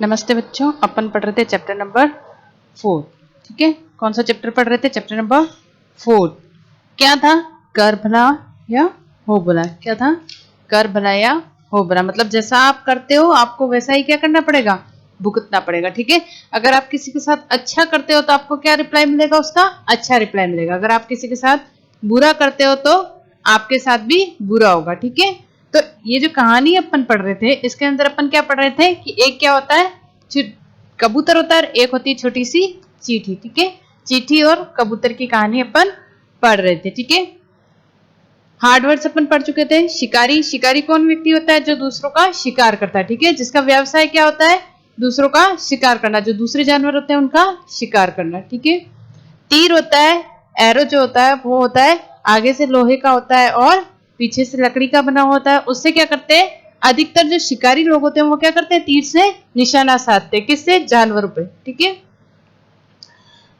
नमस्ते बच्चों, अपन पढ़ रहे थे चैप्टर नंबर 4। ठीक है, कौन सा चैप्टर पढ़ रहे थे? Chapter number 4। क्या था? कर भला या हो भला। क्या था? कर भला या हो भला। मतलब जैसा आप करते हो आपको वैसा ही क्या करना पड़ेगा? भुगतना पड़ेगा। ठीक है, अगर आप किसी के साथ अच्छा करते हो तो आपको क्या रिप्लाई मिलेगा? उसका अच्छा रिप्लाई मिलेगा। अगर आप किसी के साथ बुरा करते हो तो आपके साथ भी बुरा होगा। ठीक है, तो ये जो कहानी अपन पढ़ रहे थे इसके अंदर अपन क्या पढ़ रहे थे कि एक क्या होता है, कबूतर होता है, एक होती है छोटी सी चींटी। ठीक है, चींटी और कबूतर की कहानी अपन पढ़ रहे थे। ठीक है, हार्डवर्ड्स अपन पढ़ चुके थे। शिकारी, शिकारी कौन व्यक्ति होता है? जो दूसरों का शिकार करता है। ठीक है, जिसका व्यवसाय क्या होता है? दूसरों का शिकार करना, जो दूसरे जानवर होते हैं उनका शिकार करना। ठीक है, तीर होता है, एरो जो होता है वो होता है आगे से लोहे का होता है और पीछे से लकड़ी का बना होता है। उससे क्या करते हैं, अधिकतर जो शिकारी लोग होते हैं वो क्या करते हैं? तीर से निशाना साधते हैं। किससे? जानवरों पे। ठीक है,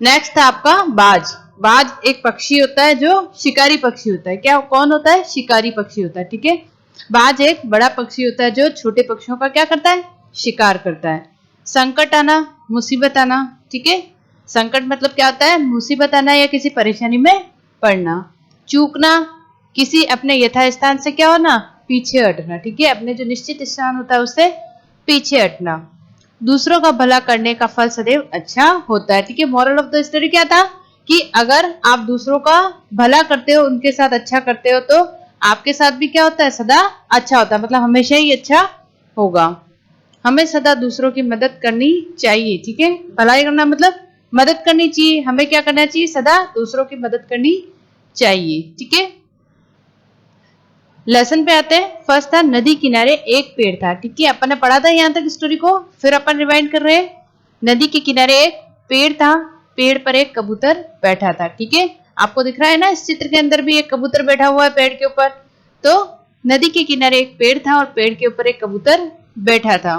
नेक्स्ट था आपका बाज। बाज एक पक्षी होता है जो शिकारी पक्षी होता है। क्या कौन होता है? शिकारी पक्षी होता है। ठीक है, बाज एक बड़ा पक्षी होता है जो छोटे पक्षियों का क्या करता है? शिकार करता है। संकट आना, मुसीबत आना। ठीक है, संकट मतलब क्या होता है? मुसीबत आना या किसी परेशानी में पड़ना। चूकना, किसी अपने यथास्थान से क्या होना? पीछे हटना। ठीक है, अपने जो निश्चित स्थान होता है उससे पीछे हटना। दूसरों का भला करने का फल सदैव अच्छा होता है। ठीक है, मॉरल ऑफ द स्टोरी क्या था कि अगर आप दूसरों का भला करते हो, उनके साथ अच्छा करते हो तो आपके साथ भी क्या होता है? सदा अच्छा होता है। मतलब हमेशा ही अच्छा होगा। हमें सदा दूसरों की मदद करनी चाहिए। ठीक है, भलाई करना मतलब मदद करनी चाहिए। हमें क्या करना चाहिए? सदा दूसरों की मदद करनी चाहिए। ठीक है, लेसन पे आते हैं। फर्स्ट था नदी किनारे एक पेड़ था। ठीक है, अपन ने पढ़ा था यहां तक स्टोरी को, फिर अपन रिवाइंड कर रहे हैं। नदी के किनारे एक पेड़ था, पेड़ पर एक कबूतर बैठा था। ठीक है, आपको दिख रहा है ना इस चित्र के अंदर भी एक कबूतर बैठा हुआ है पेड़ के ऊपर। तो नदी के किनारे एक पेड़ था और पेड़ के ऊपर एक कबूतर बैठा था।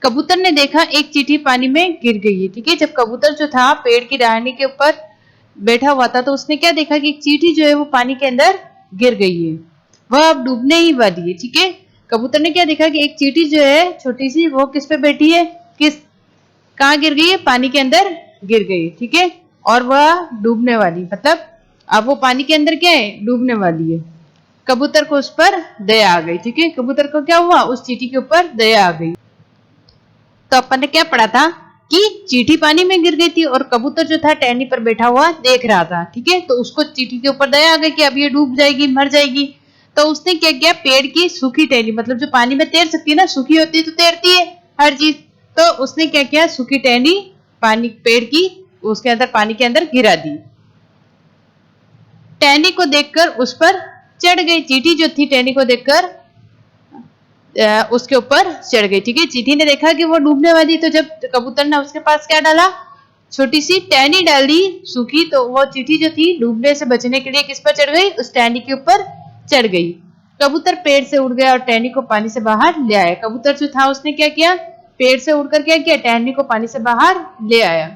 कबूतर ने देखा एक चींटी पानी में गिर गई है। ठीक है, जब कबूतर जो था पेड़ की टहनी के ऊपर बैठा हुआ था तो उसने क्या देखा कि एक चींटी जो है वो पानी के अंदर गिर गई है, वह अब डूबने ही वाली है। ठीक है, कबूतर ने क्या देखा कि एक चींटी जो है छोटी सी वो किस पे बैठी है? किस कहाँ गिर गई है? पानी के अंदर गिर गई। ठीक है, और वह डूबने वाली, मतलब अब वो पानी के अंदर क्या है? डूबने वाली है। कबूतर को उस पर दया आ गई। ठीक है, कबूतर को क्या हुआ? उस चींटी के ऊपर दया आ गई। तो अपन ने क्या पढ़ा था कि चींटी पानी में गिर गई थी और कबूतर जो था टहनी पर बैठा हुआ देख रहा था। ठीक है, तो उसको चींटी के ऊपर दया आ गई कि अब ये डूब जाएगी, मर जाएगी। तो उसने क्या किया? पेड़ की सूखी टहनी, मतलब जो पानी में तैर सकती है ना, सूखी होती है तो तैरती है हर चीज, तो उसने क्या किया? सूखी टहनी पानी पेड़ की उसके अंदर पानी के अंदर गिरा दी। टहनी को देखकर उस पर चढ़ गई। चींटी जो थी टहनी को देखकर उसके ऊपर चढ़ गई। ठीक है, चींटी ने देखा कि वो डूबने वाली, तो जब कबूतर ने उसके पास क्या डाला? छोटी सी टहनी डाली सूखी, तो वो चींटी जो थी डूबने से बचने के लिए किस पर चढ़ गई? उस टहनी के ऊपर चढ़ गई। कबूतर पेड़ से उड़ गया और टहनी को पानी से बाहर ले आया। कबूतर जो था उसने क्या किया? पेड़ से उड़कर क्या किया? टहनी को पानी से बाहर ले आया।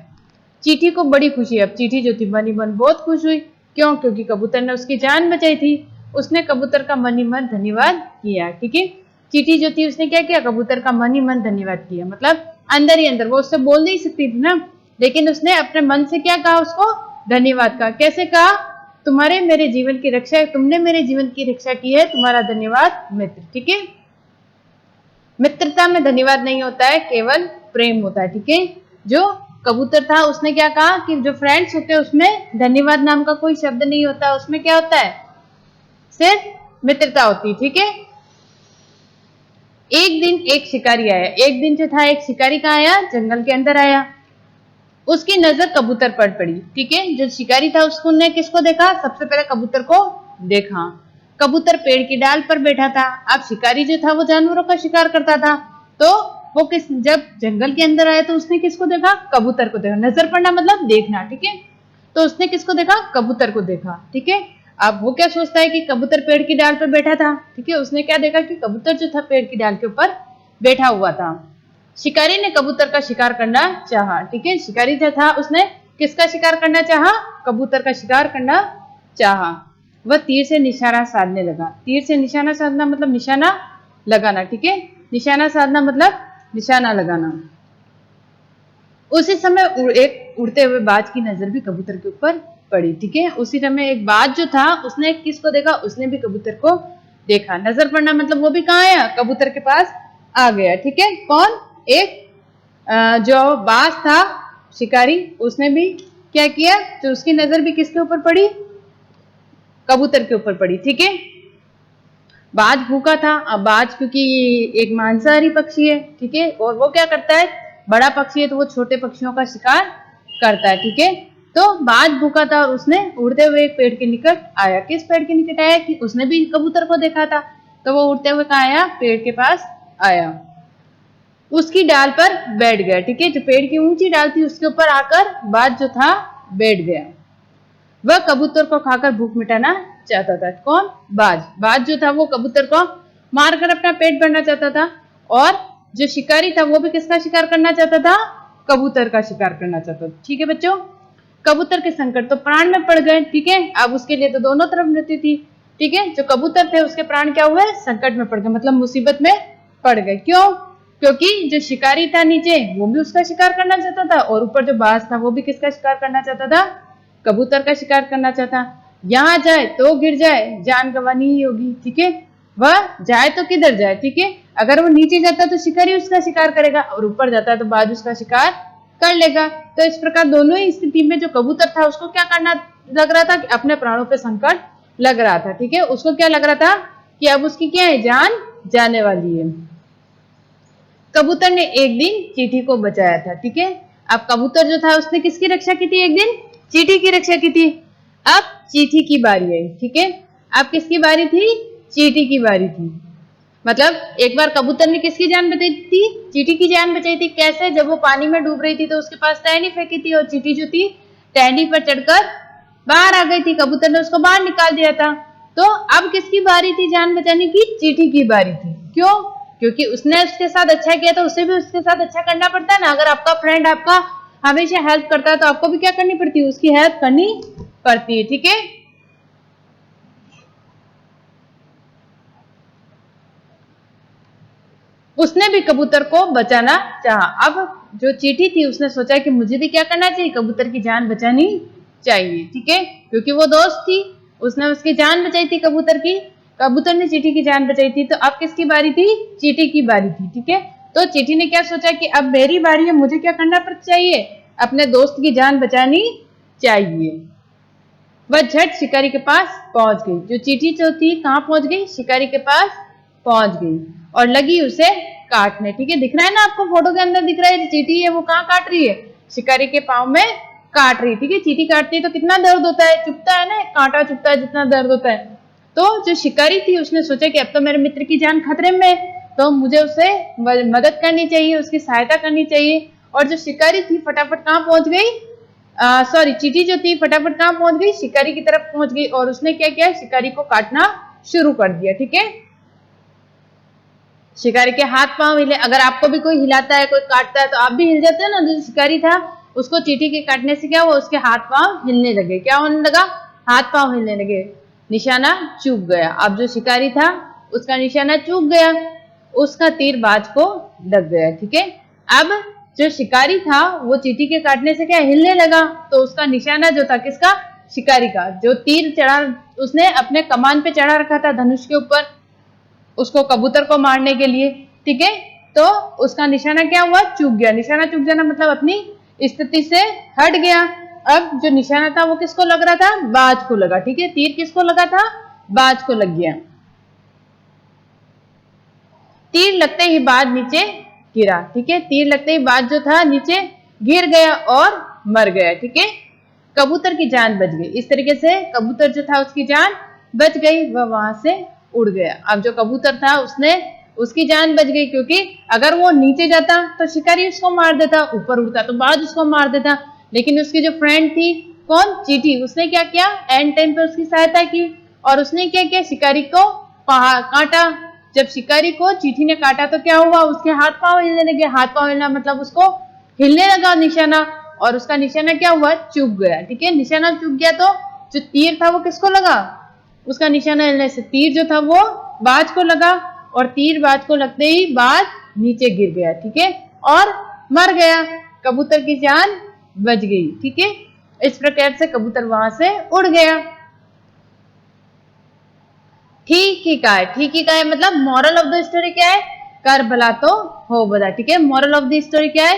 चींटी को बड़ी खुशी। अब चींटी जो थी मन ही मन बहुत खुश हुई। क्यों? क्योंकि कबूतर ने उसकी जान बचाई थी। उसने कबूतर का मन ही मन धन्यवाद किया। ठीक है, चींटी जो थी उसने क्या किया? कबूतर का मन ही मन धन्यवाद किया। मतलब अंदर ही अंदर, वो उससे बोल नहीं सकती थी ना, लेकिन उसने अपने मन से क्या कहा? उसको धन्यवाद कहा। कैसे कहा? तुम्हारे मेरे जीवन की रक्षा, तुमने मेरे जीवन की रक्षा की है, तुम्हारा धन्यवाद मित्र। ठीक है, मित्रता में धन्यवाद नहीं होता है, केवल प्रेम होता है। ठीक है, जो कबूतर था उसने क्या कहा कि जो फ्रेंड्स होते हैं उसमें धन्यवाद नाम का कोई शब्द नहीं होता, उसमें क्या होता है? सिर्फ मित्रता होती है। ठीक है, एक दिन एक शिकारी आया। एक दिन जो था एक शिकारी कहाँ आया? जंगल के अंदर आया। उसकी नजर कबूतर पर पड़ी। ठीक है, जो शिकारी था उसने किसको देखा? सबसे पहले कबूतर को देखा। कबूतर पेड़ की डाल पर बैठा था। अब शिकारी जो था वो जानवरों का शिकार करता था, तो वो किस जब जंगल के अंदर आया तो उसने किसको देखा? कबूतर को देखा। नजर पड़ना मतलब देखना। ठीक है, तो उसने किसको देखा? कबूतर को देखा। ठीक है, अब वो क्या सोचता है कि कबूतर पेड़ की डाल पर बैठा था। ठीक है, उसने क्या देखा कि कबूतर जो था पेड़ की डाल के ऊपर बैठा हुआ था। शिकारी ने कबूतर का शिकार करना चाहा। ठीक है, शिकारी जो था उसने किसका शिकार करना चाहा? कबूतर का शिकार करना चाहा। वह तीर से निशाना साधने लगा। तीर से निशाना साधना मतलब निशाना लगाना। ठीक है, निशाना साधना मतलब निशाना लगाना। उसी समय एक उड़ते हुए बाज की नजर भी कबूतर के ऊपर पड़ी। ठीक है, उसी समय एक बाज जो था उसने किसको देखा, उसने भी कबूतर को देखा। नजर पड़ना मतलब वो भी कहाँ आया, कबूतर के पास आ गया। ठीक है, कौन, एक जो बाज था शिकारी, उसने भी क्या किया, तो उसकी नजर भी किसके ऊपर पड़ी, कबूतर के ऊपर पड़ी। ठीक है, बाज भूखा था। अब बाज क्योंकि एक मांसाहारी पक्षी है, ठीक है, और वो क्या करता है, बड़ा पक्षी है तो वो छोटे पक्षियों का शिकार करता है। ठीक है, तो बाज भूखा था और उसने उड़ते हुए एक पेड़ के निकट आया। किस पेड़ के निकट आया, कि उसने भी कबूतर को देखा था, तो वो उड़ते हुए कहाँ आया, पेड़ के पास आया, उसकी डाल पर बैठ गया। ठीक है, जो पेड़ की ऊंची डाल थी उसके ऊपर आकर बाज जो था बैठ गया। वह कबूतर को खाकर भूख मिटाना चाहता था। कौन, बाज। बाज जो था वो कबूतर को मारकर अपना पेट भरना चाहता था, और जो शिकारी था वो भी किसका शिकार करना चाहता था, कबूतर का शिकार करना चाहता था। ठीक है बच्चों, कबूतर के संकट तो प्राण में पड़ गए। ठीक है, अब उसके लिए तो दोनों तरफ मृत्यु थी। ठीक है, जो कबूतर थे उसके प्राण क्या हुए, संकट में पड़ गए, मतलब मुसीबत में पड़ गए। क्यों, क्योंकि जो शिकारी था नीचे वो भी उसका शिकार करना चाहता था, और ऊपर जो बाज था वो भी किसका शिकार करना चाहता था, कबूतर का शिकार करना चाहता। यहाँ जाए तो गिर जाए, जान गंवानी ही होगी। ठीक है, वह जाए तो किधर जाए। ठीक है, अगर वो नीचे जाता तो शिकारी उसका शिकार करेगा, और ऊपर जाता है तो बाज उसका शिकार कर लेगा। तो इस प्रकार दोनों ही स्थिति में जो कबूतर था उसको क्या करना लग रहा था, कि अपने प्राणों पे संकट लग रहा था। ठीक है, उसको क्या लग रहा था कि अब उसकी क्या है, जान जाने वाली है। कबूतर ने एक दिन चींटी को बचाया था। ठीक है, अब कबूतर जो था उसने किसकी रक्षा की थी, एक दिन चींटी की रक्षा की थी। अब चींटी की बारी आई। ठीक है, अब किसकी बारी थी, चींटी की बारी थी। मतलब एक बार कबूतर ने किसकी जान बचाई थी, चींटी की जान बचाई थी। कैसे, जब वो पानी में डूब रही थी तो उसके पास टहनी फेंकी थी, और चींटी जो थी टहनी पर चढ़कर बाहर आ गई थी, कबूतर ने उसको बाहर निकाल दिया था। तो अब किसकी बारी थी जान बचाने की, चींटी की बारी थी। क्यों, क्योंकि उसने उसके साथ अच्छा किया तो उसे भी उसके साथ अच्छा करना पड़ता है ना। अगर आपका फ्रेंड आपका हमेशा हेल्प करता है तो आपको भी क्या करनी पड़ती है, उसकी हेल्प करनी पड़ती है। ठीक है, उसने भी कबूतर को बचाना चाहा। अब जो चींटी थी उसने सोचा कि मुझे भी क्या करना चाहिए, कबूतर की जान बचानी चाहिए। ठीक है, क्योंकि वो दोस्त थी, उसने उसकी जान बचाई थी कबूतर की, कबूतर ने चींटी की जान बचाई थी। तो अब किसकी बारी थी, चींटी की बारी थी। ठीक है, तो चींटी ने क्या सोचा कि अब मेरी बारी है, मुझे क्या करना चाहिए, अपने दोस्त की जान बचानी चाहिए। वह झट शिकारी के पास पहुंच गई। जो चींटी जो थी कहाँ पहुंच गई, शिकारी के पास पहुंच गई, और लगी उसे काटने। ठीक है, दिख रहा है ना आपको, फोटो के अंदर दिख रहा है, चींटी है वो कहाँ काट रही है, शिकारी के पाँव में काट रही। ठीक है, चींटी काटती है तो कितना दर्द होता है, चुभता है ना, कांटा चुभता है जितना दर्द होता है। तो जो शिकारी थी उसने सोचा कि अब तो मेरे मित्र की जान खतरे में है, तो मुझे उसे मदद करनी चाहिए, उसकी सहायता करनी चाहिए। और जो शिकारी थी फटाफट कहाँ पहुंच गई, सॉरी चींटी जो थी फटाफट कहाँ पहुंच गई, शिकारी की तरफ पहुंच गई, और उसने क्या किया, शिकारी को काटना शुरू कर दिया। ठीक है, शिकारी के हाथ पांव हिले। अगर आपको भी कोई हिलाता है, कोई काटता है तो आप भी हिल जाते हैं ना। जो शिकारी था उसको चींटी के काटने से क्या हुआ, उसके हाथ पांव हिलने लगे। क्या होने लगा, हाथ पांव हिलने लगे, निशाना चूक गया। अब जो शिकारी था उसका निशाना चूक गया, उसका तीर बाज को लग गया। ठीक है, अब जो शिकारी था वो चींटी के काटने से क्या हिलने लगा, तो उसका निशाना जो था किसका, शिकारी का, जो तीर चढ़ा उसने अपने कमान पे चढ़ा रखा था धनुष के ऊपर, उसको कबूतर को मारने के लिए। ठीक है, तो उसका निशाना क्या हुआ, चूक गया। निशाना चूक जाना मतलब अपनी स्थिति से हट गया। अब जो निशाना था वो किसको लग रहा था, बाज को लगा। ठीक है, तीर किसको लगा था, बाज को लग गया। तीर लगते ही बाज नीचे गिरा। ठीक है, तीर लगते ही बाज जो था नीचे गिर गया और मर गया। ठीक है, कबूतर की जान बच गई। इस तरीके से कबूतर जो था उसकी जान बच गई, वह वहां से उड़ गया। अब जो कबूतर था उसने उसकी जान बच गई, क्योंकि अगर वो नीचे जाता तो शिकारी उसको मार देता, ऊपर उड़ता तो बाज उसको मार देता। लेकिन उसकी जो फ्रेंड थी कौन, चींटी, उसने क्या किया, एंड टाइम पे उसकी सहायता की, और उसने क्या किया, शिकारी को काटा। जब शिकारी को चींटी ने काटा तो क्या हुआ, उसके हाथ पांव हिलने लगे। हाथ पांव हिलना मतलब उसको हिलने लगा निशाना, और उसका निशाना क्या हुआ, चूक गया। ठीक है, निशाना चूक गया तो जो तीर था वो किसको लगा, उसका निशाना हिलने से तीर जो था वो बाज को लगा, और तीर बाज को लगते ही बाज नीचे गिर गया। ठीक है, और मर गया। कबूतर की जान बच गई। ठीक है, इस प्रकार से कबूतर वहां से उड़ गया। ठीक ही कहा है, ठीक ही कहा है मतलब मॉरल ऑफ द स्टोरी क्या है, कर भला तो हो भला। ठीक है, मॉरल ऑफ द स्टोरी क्या है,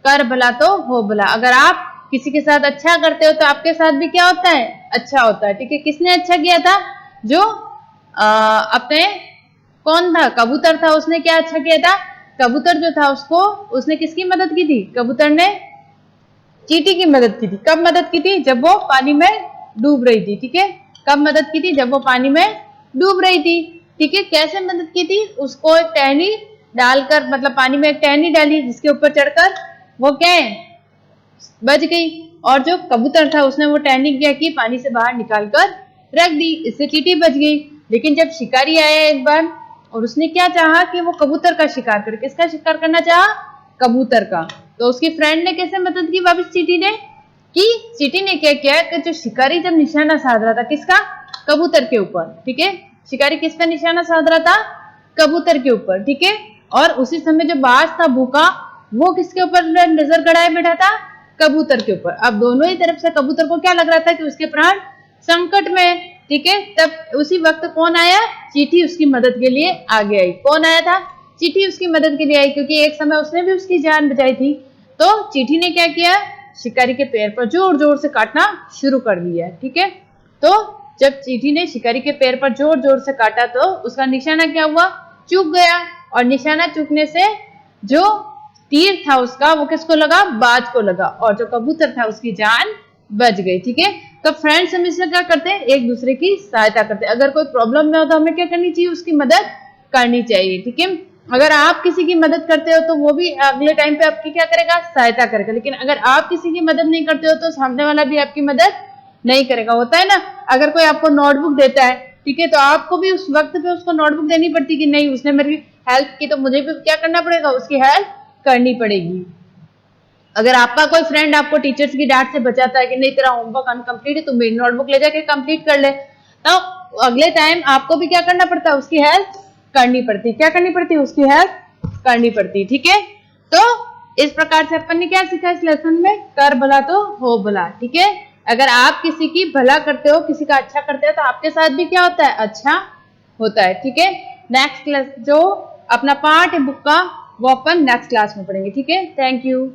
कर भला तो हो भला। अगर आप किसी के साथ अच्छा करते हो तो आपके साथ भी क्या होता है, अच्छा होता है। ठीक है, किसने अच्छा किया था, जो अपने कौन था, कबूतर था, उसने क्या अच्छा किया था, कबूतर जो था उसको, उसने किसकी मदद की थी, कबूतर ने चींटी की मदद की थी। कब मदद की थी, जब वो पानी में डूब रही थी। ठीक है, कब मदद की थी, जब वो पानी में डूब रही थी। ठीक है, कैसे मदद की थी, उसको एक टहनी डालकर, मतलब पानी में एक टहनी डाली जिसके ऊपर चढ़कर वो क्या है, बच गई। और जो कबूतर था उसने वो टहनी क्या की, पानी से बाहर निकाल कर रख दी, इससे चींटी बच गई। लेकिन जब शिकारी आया एक बार और उसने क्या चाहा कि वो कबूतर का शिकार करे, किसका शिकार करना चाहा, कबूतर का। तो उसकी फ्रेंड ने कैसे मदद की वापस चींटी ने, कि चींटी ने क्या किया कि जो शिकारी जब निशाना साध रहा था किसका, कबूतर के ऊपर। ठीक है, शिकारी किसका निशाना साध रहा था, कबूतर के ऊपर। ठीक है, और उसी समय जो बाज था भूखा, वो किसके ऊपर नजर गड़ाए बैठा था, कबूतर के ऊपर। अब दोनों ही तरफ से कबूतर को क्या लग रहा था कि उसके प्राण संकट में। ठीक है, तब उसी वक्त कौन आया, चींटी उसकी मदद के लिए आगे आई। कौन आया था, चींटी उसकी मदद के लिए आई, क्योंकि एक समय उसने भी उसकी जान बचाई थी। तो चींटी ने क्या किया, शिकारी के पैर पर जोर जोर से काटना शुरू कर दिया। ठीक है, तो जब चींटी ने शिकारी के पैर पर जोर जोर से काटा तो उसका निशाना क्या हुआ, चूक गया। और निशाना चूकने से जो तीर था उसका वो किसको लगा, बाज को लगा, और जो कबूतर था उसकी जान बच गई। ठीक है, तो फ्रेंड्स हम इसमें क्या करते हैं, एक दूसरे की सहायता करते हैं। अगर कोई प्रॉब्लम में हो तो हमें क्या करनी चाहिए, उसकी मदद करनी चाहिए। ठीक है, अगर आप किसी की मदद करते हो तो वो भी अगले टाइम पे आपकी क्या करेगा, सहायता करेगा। लेकिन अगर आप किसी की मदद नहीं करते हो तो सामने वाला भी आपकी मदद नहीं करेगा। होता है ना, अगर कोई आपको नोटबुक देता है, ठीक है, तो आपको भी उस वक्त पे उसको नोटबुक देनी पड़ती कि नहीं, उसने मेरी हेल्प की तो मुझे भी क्या करना पड़ेगा, उसकी हेल्प करनी पड़ेगी। अगर आपका कोई फ्रेंड आपको टीचर्स की डांट से बचाता है कि नहीं तेरा होमवर्क अनकम्प्लीट है, तुम मेरी नोटबुक ले जाके कंप्लीट कर ले, तो अगले टाइम आपको भी क्या करना पड़ता है, उसकी हेल्प करनी पड़ती। क्या करनी पड़ती है, उसकी हेल्प करनी पड़ती। ठीक है, तो इस प्रकार से अपन ने क्या सीखा इस लेसन में, कर भला तो हो भला। ठीक है, अगर आप किसी की भला करते हो, किसी का अच्छा करते हो, तो आपके साथ भी क्या होता है, अच्छा होता है। ठीक है, नेक्स्ट क्लास जो अपना पार्ट है बुक का वो अपन नेक्स्ट क्लास में पढ़ेंगे। ठीक है, थैंक यू।